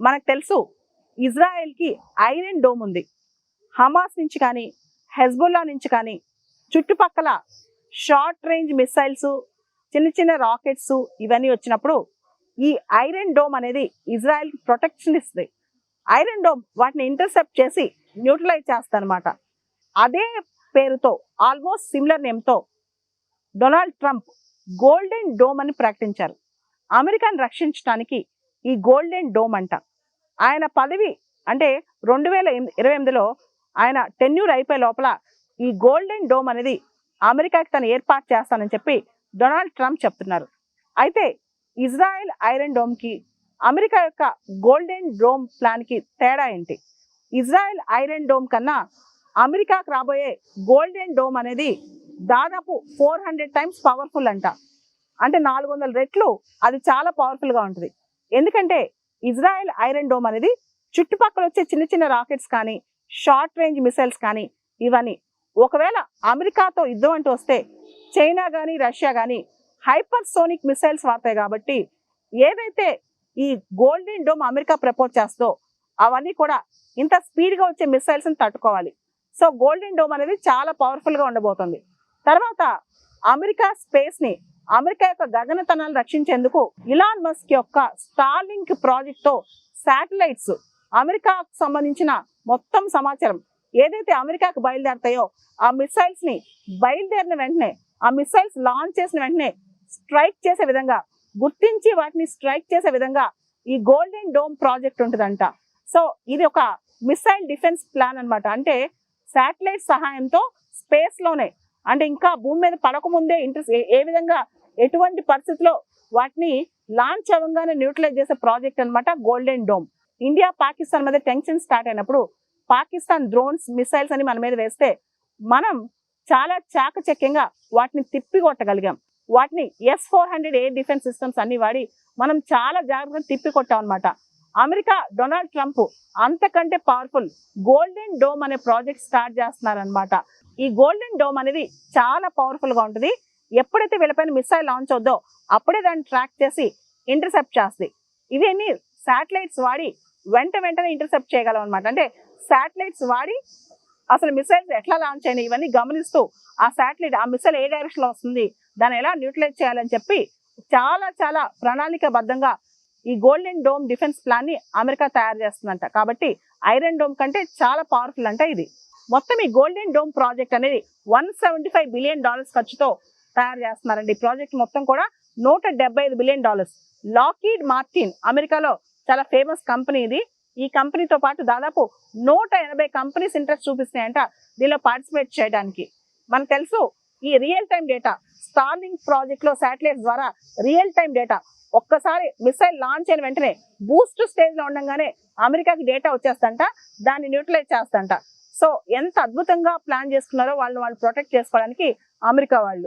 మనకు తెలుసు ఇజ్రాయెల్కి iron dome ఉంది. హమాస్ నుంచి కానీ హెజ్బుల్లా నుంచి కానీ చుట్టుపక్కల షార్ట్ రేంజ్ మిసైల్స్, చిన్న చిన్న రాకెట్స్ ఇవన్నీ వచ్చినప్పుడు ఈ ఐరన్ డోమ్ అనేది ఇజ్రాయెల్కి ప్రొటెక్షన్ ఇస్తుంది. ఐరన్ డోమ్ వాటిని ఇంటర్సెప్ట్ చేసి న్యూట్రలైజ్ చేస్తుంది అనమాట. అదే పేరుతో ఆల్మోస్ట్ సిమిలర్ నేమ్తో డొనాల్డ్ ట్రంప్ గోల్డెన్ డోమ్ అని ప్రకటించారు. అమెరికాను రక్షించడానికి ఈ గోల్డెన్ డోమ్ అంట. ఆయన పదవి అంటే 2028లో ఆయన టెన్యూర్ అయిపోయే లోపల ఈ గోల్డెన్ డోమ్ అనేది అమెరికాకి తను ఏర్పాటు చేస్తానని చెప్పి డొనాల్డ్ ట్రంప్ చెప్తున్నారు. అయితే ఇజ్రాయెల్ ఐరన్ డోమ్కి అమెరికా యొక్క గోల్డెన్ డోమ్ ప్లాన్కి తేడా ఏంటి? ఇజ్రాయెల్ ఐరన్ డోమ్ కన్నా అమెరికాకు రాబోయే గోల్డెన్ డోమ్ అనేది దాదాపు 400 టైమ్స్ పవర్ఫుల్ అంట. అంటే 400 రెట్లు అది చాలా పవర్ఫుల్గా ఉంటుంది. ఎందుకంటే ఇజ్రాయెల్ ఐరన్ డోమ్ అనేది చుట్టుపక్కల వచ్చే చిన్న చిన్న రాకెట్స్ కానీ షార్ట్ రేంజ్ మిసైల్స్ కానీ ఇవన్నీ ఒకవేళ అమెరికాతో యుద్ధం అంటూ వస్తే చైనా కానీ రష్యా కానీ హైపర్ సోనిక్ మిసైల్స్ వాడతాయి. కాబట్టి ఏదైతే ఈ గోల్డెన్ డోమ్ అమెరికా ప్రపోజ్ చేస్తో అవన్నీ కూడా ఇంత స్పీడ్గా వచ్చే మిసైల్స్ని తట్టుకోవాలి. సో గోల్డెన్ డోమ్ అనేది చాలా పవర్ఫుల్గా ఉండబోతుంది. తర్వాత అమెరికా స్పేస్ని, అమెరికా యొక్క గగనతనాలను రక్షించేందుకు ఇలాన్ మస్క్ యొక్క స్టార్లింక్ ప్రాజెక్ట్తో శాటిలైట్స్, అమెరికాకు సంబంధించిన మొత్తం సమాచారం ఏదైతే అమెరికాకు బయలుదేరతాయో ఆ మిసైల్స్ని బయలుదేరిన వెంటనే, ఆ మిసైల్స్ లాంచ్ చేసిన వెంటనే స్ట్రైక్ చేసే విధంగా, గుర్తించి వాటిని స్ట్రైక్ చేసే విధంగా ఈ గోల్డెన్ డోమ్ ప్రాజెక్ట్ ఉంటుందంట. సో ఇది ఒక మిసైల్ డిఫెన్స్ ప్లాన్ అనమాట. అంటే శాటిలైట్ సహాయంతో స్పేస్లోనే, అంటే ఇంకా భూమి మీద పడకముందే ఏ విధంగా ఎటువంటి పరిస్థితిలో వాటిని లాంచ్ అవ్వగానే న్యూట్రలైజ్ చేసే ప్రాజెక్ట్ అనమాట గోల్డెన్ డోమ్. ఇండియా పాకిస్తాన్ మధ్య టెన్షన్ స్టార్ట్ అయినప్పుడు పాకిస్తాన్ డ్రోన్స్, మిసైల్స్ అని మన మీద వేస్తే మనం చాలా చాకచక్యంగా వాటిని తిప్పి కొట్టగలిగాం. వాటిని S-400 ఎయిర్ డిఫెన్స్ సిస్టమ్స్ అన్ని వాడి మనం చాలా జాగ్రత్తగా తిప్పి కొట్టాం అనమాట. అమెరికా డొనాల్డ్ ట్రంప్ అంతకంటే పవర్ఫుల్ గోల్డెన్ డోమ్ అనే ప్రాజెక్ట్ స్టార్ట్ చేస్తున్నారనమాట. ఈ గోల్డెన్ డోమ్ అనేది చాలా పవర్ఫుల్గా ఉంటుంది. ఎప్పుడైతే వీళ్ళపైన మిసైల్ లాంచ్ అవుద్దో అప్పుడే దాన్ని ట్రాక్ చేసి ఇంటర్సెప్ట్ చేస్తుంది. ఇవన్నీ శాటిలైట్స్ వాడి వెంటనే ఇంటర్సెప్ట్ చేయగలం అనమాట. అంటే శాటిలైట్స్ వాడి అసలు మిసైల్స్ ఎట్లా లాంచ్ అయినాయి ఇవన్నీ గమనిస్తూ ఆ శాటిలైట్, ఆ మిసైల్ ఏ డైరెక్షన్లో వస్తుంది, దాన్ని ఎలా న్యూట్రలైజ్ చేయాలని చెప్పి చాలా ప్రణాళికబద్ధంగా ఈ గోల్డెన్ డోమ్ డిఫెన్స్ ప్లాన్ని అమెరికా తయారు చేస్తుందంట. కాబట్టి ఐరన్ డోమ్ కంటే చాలా పవర్ఫుల్ అంట ఇది. మొత్తం ఈ గోల్డెన్ డోమ్ ప్రాజెక్ట్ అనేది $175 బిలియన్ ఖర్చుతో తయారు చేస్తున్నారండి. ఈ ప్రాజెక్ట్ మొత్తం కూడా $175 బిలియన్. లాకీడ్ మార్టిన్ అమెరికాలో చాలా ఫేమస్ కంపెనీ ఇది. ఈ కంపెనీతో పాటు దాదాపు 180 కంపెనీస్ ఇంట్రెస్ట్ చూపిస్తున్నాయంట దీనిలో పార్టిసిపేట్ చేయడానికి. మనకు తెలుసు ఈ రియల్ టైం డేటా, స్టార్లింక్ ప్రాజెక్ట్లో శాటిలైట్స్ ద్వారా రియల్ టైం డేటా, ఒక్కసారి మిసైల్ లాంచ్ అయిన వెంటనే బూస్ట్ స్టేజ్లో ఉండగానే అమెరికాకి డేటా వచ్చేస్తంట, దాన్ని న్యూట్రలైజ్ చేస్తంట. సో ఎంత అద్భుతంగా ప్లాన్ చేసుకున్నారో వాళ్ళు ప్రొటెక్ట్ చేసుకోవడానికి అమెరికా వాళ్ళు.